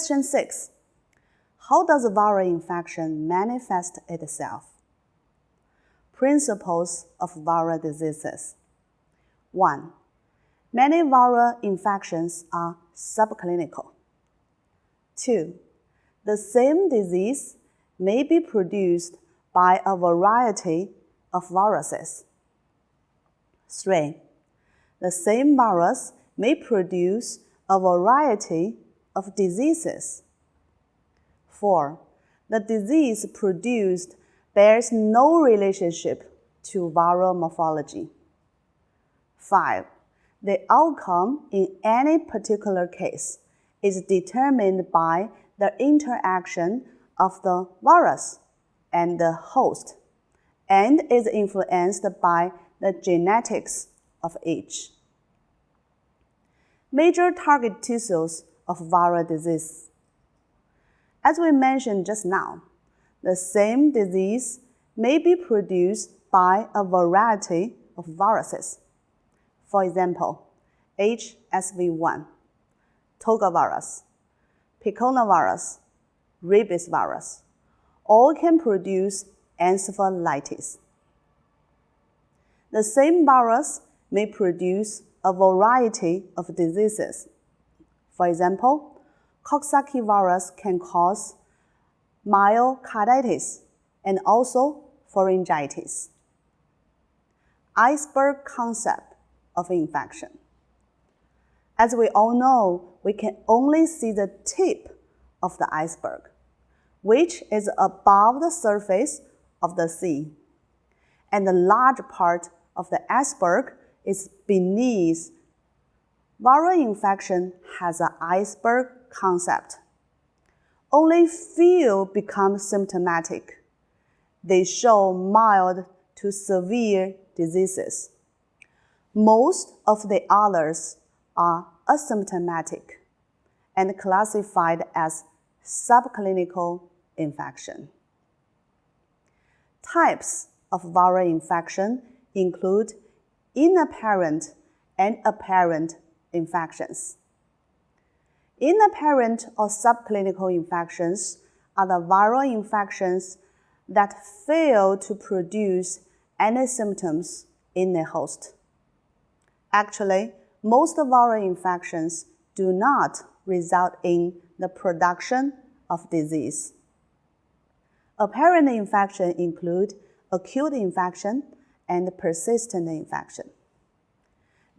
Question 6. How does viral infection manifest itself? Principles of viral diseases. 1. Many viral infections are subclinical. 2. The same disease may be produced by a variety of viruses. 3. The same virus may produce a variety of diseases. 4. The disease produced bears no relationship to viral morphology. 5. The outcome in any particular case is determined by the interaction of the virus and the host, and is influenced by the genetics of each. Major target tissues of viral disease. As we mentioned just now, the same disease may be produced by a variety of viruses. For example, HSV1, Toga virus, picornavirus, rabies virus, all can produce encephalitis. The same virus may produce a variety of diseases. For example, Coxsackie virus can cause myocarditis and also pharyngitis. Iceberg concept of infection. As we all know, we can only see the tip of the iceberg, which is above the surface of the sea, and the large part of the iceberg is beneath. Viral infection has an iceberg concept. Only few become symptomatic. They show mild to severe diseases. Most of the others are asymptomatic and classified as subclinical infection. Types of viral infection include inapparent and apparent infections. Inapparent or subclinical infections are the viral infections that fail to produce any symptoms in the host. Actually, most viral infections do not result in the production of disease. Apparent infection include acute infection and persistent infection.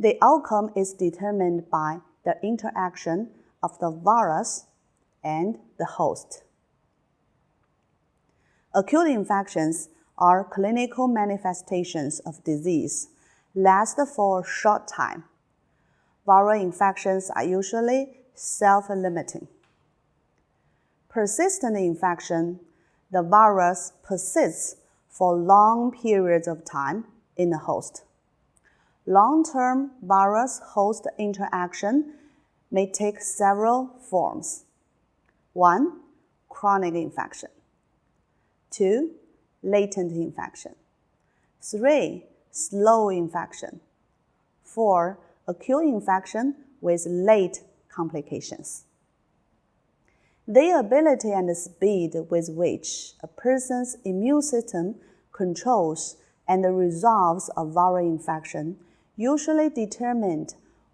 The outcome is determined by the interaction of the virus and the host. Acute infections are clinical manifestations of disease, last for a short time. Viral infections are usually self-limiting. Persistent infection, the virus persists for long periods of time in the host. Long-term virus-host interaction may take several forms. 1. Chronic infection. 2. Latent infection. 3. Slow infection. 4. Acute infection with late complications. The ability and speed with which a person's immune system controls and resolves a viral infection usually determine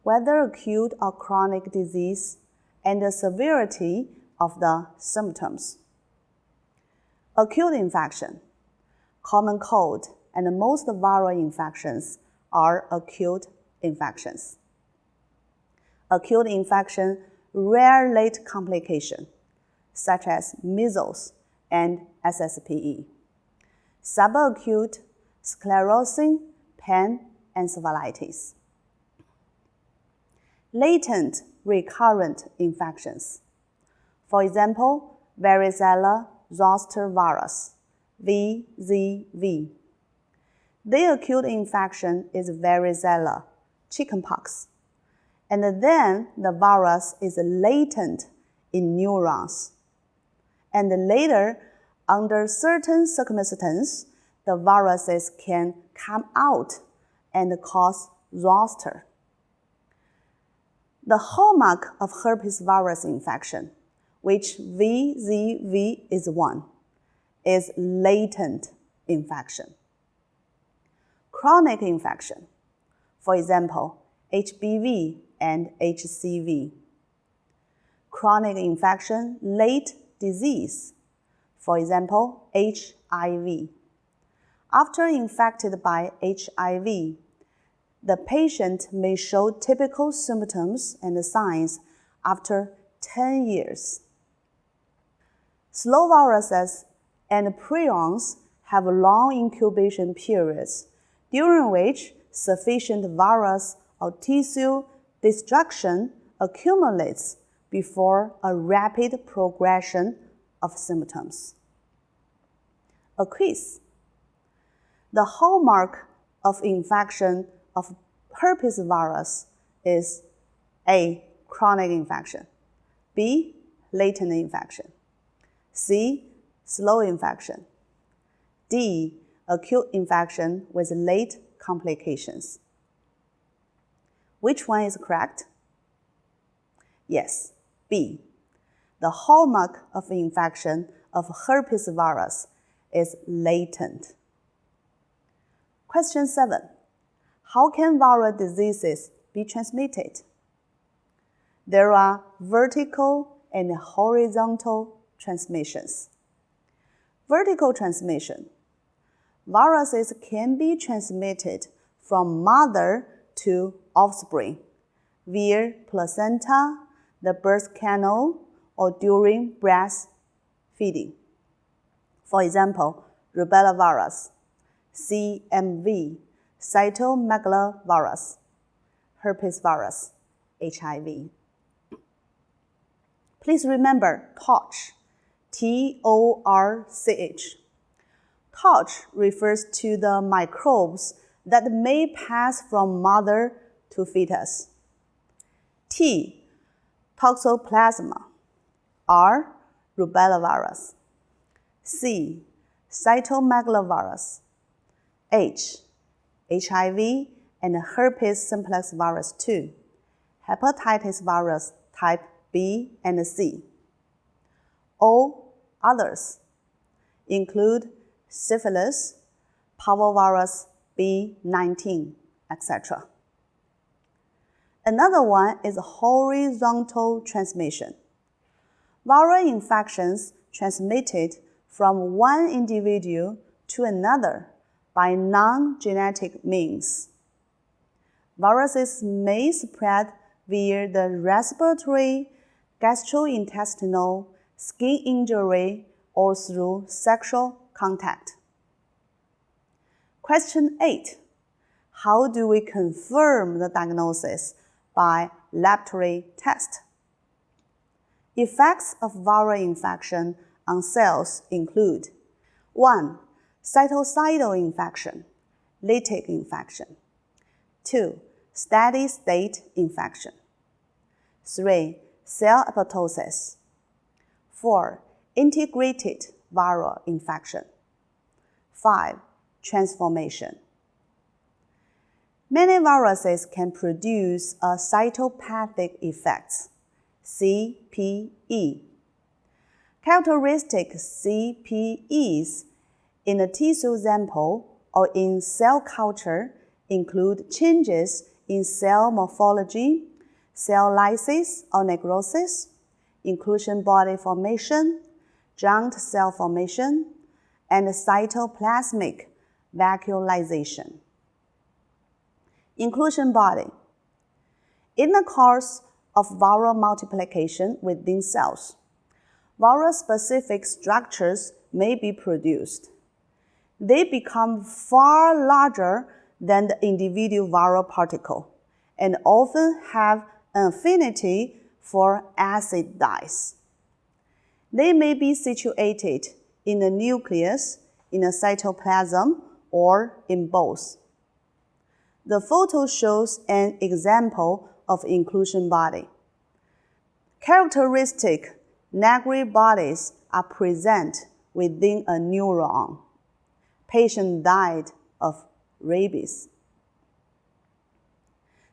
whether acute or chronic disease and the severity of the symptoms. Acute infection, common cold, and most viral infections are acute infections. Acute infection, rare late complication, such as measles and SSPE. Subacute, sclerosing, panencephalitis. Latent recurrent infections. For example, varicella zoster virus, VZV. The acute infection is varicella, chickenpox, and then the virus is latent in neurons. And later, under certain circumstances, the viruses can come out and cause zoster. The hallmark of herpes virus infection, which VZV is 1, is latent infection. Chronic infection, for example, HBV and HCV. Chronic infection, late disease, for example, HIV. After infected by HIV, the patient may show typical symptoms and signs after 10 years. Slow viruses and prions have long incubation periods, during which sufficient virus or tissue destruction accumulates before a rapid progression of symptoms. A quiz. The hallmark of infection of herpes virus is A. Chronic infection, B. Latent infection, C. Slow infection, D. Acute infection with late complications. Which one is correct? Yes, B. The hallmark of infection of herpes virus is latent. Question 7. How can viral diseases be transmitted? There are vertical and horizontal transmissions. Vertical transmission. Viruses can be transmitted from mother to offspring via placenta, the birth canal, or during breastfeeding. For example, rubella virus, CMV, cytomegalovirus, herpes virus, HIV. Please remember TORCH, T-O-R-C-H. TORCH refers to the microbes that may pass from mother to fetus. T. Toxoplasma. R. Rubella virus. C. Cytomegalovirus. H. HIV and herpes simplex virus 2. Hepatitis virus type B and C. O. Others include syphilis, parvovirus B19, etc. Another one is horizontal transmission. Viral infections transmitted from one individual to another by non-genetic means. Viruses may spread via the respiratory, gastrointestinal, skin injury, or through sexual contact. Question 8. How do we confirm the diagnosis by laboratory test? Effects of viral infection on cells include 1. Cytocidal infection, lytic infection. 2. Steady state infection. 3. Cell apoptosis. 4. Integrated viral infection. 5. Transformation. Many viruses can produce a cytopathic effect, CPE. Characteristic CPEs in a tissue sample or in cell culture include changes in cell morphology, cell lysis or necrosis, inclusion body formation, joint cell formation, and cytoplasmic vacuolization. Inclusion body. In the course of viral multiplication within cells, viral-specific structures may be produced. They become far larger than the individual viral particle and often have an affinity for acid dyes. They may be situated in the nucleus, in the cytoplasm, or in both. The photo shows an example of inclusion body. Characteristic Negri bodies are present within a neuron. Patient died of rabies.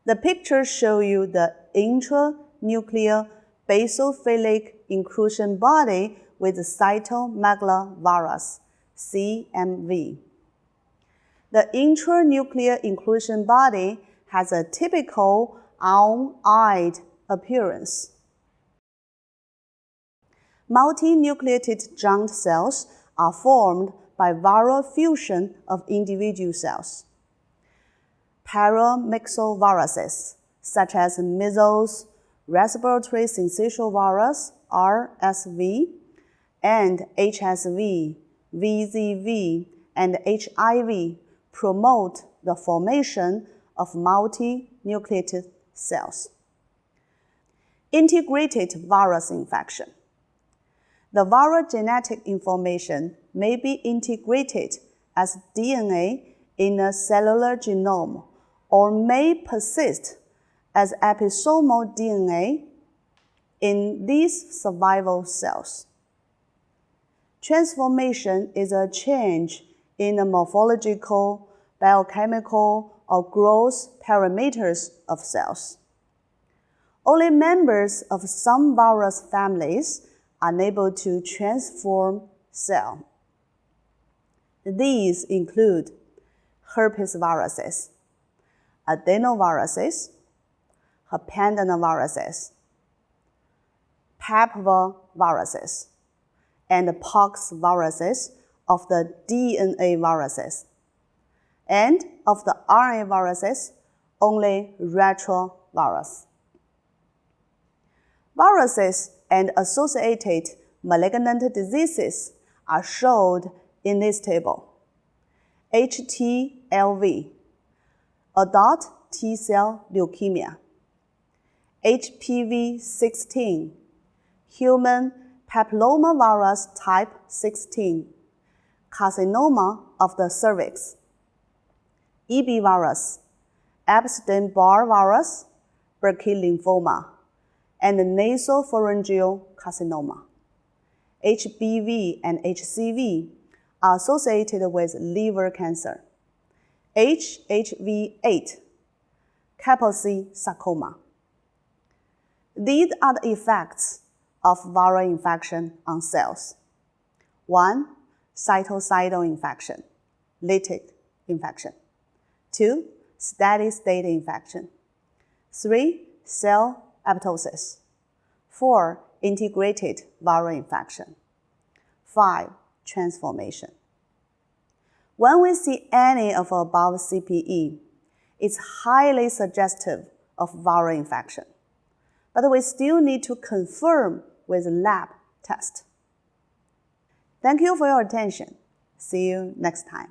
The pictures show you the intranuclear basophilic inclusion body with cytomegalovirus, CMV. The intranuclear inclusion body has a typical owl-eyed appearance. Multinucleated giant cells are formed by viral fusion of individual cells. Paramyxoviruses, such as measles, respiratory syncytial virus, RSV, and HSV, VZV, and HIV, promote the formation of multinucleated cells. Integrated virus infection. The viral genetic information may be integrated as DNA in a cellular genome or may persist as episomal DNA in these survival cells. Transformation is a change in the morphological, biochemical, or growth parameters of cells. Only members of some virus families are able to transform cell. These include herpes viruses, adenoviruses, papillomaviruses, papaviruses, and pox viruses of the DNA viruses, and of the RNA viruses, only retrovirus. Viruses and associated malignant diseases are shown in this table. HTLV, adult T-cell leukemia. HPV-16, human papillomavirus type 16, carcinoma of the cervix. EB virus, Epstein-Barr virus, Burkitt lymphoma, and nasopharyngeal carcinoma. HBV and HCV are associated with liver cancer. HHV8, Kaposi sarcoma. These are the effects of viral infection on cells. 1. Cytocidal infection, lytic infection. 2. Steady state infection. 3. Cell apoptosis. 4. Integrated viral infection. 5. Transformation. When we see any of above CPE, it's highly suggestive of viral infection, but we still need to confirm with lab test. Thank you for your attention. See you next time.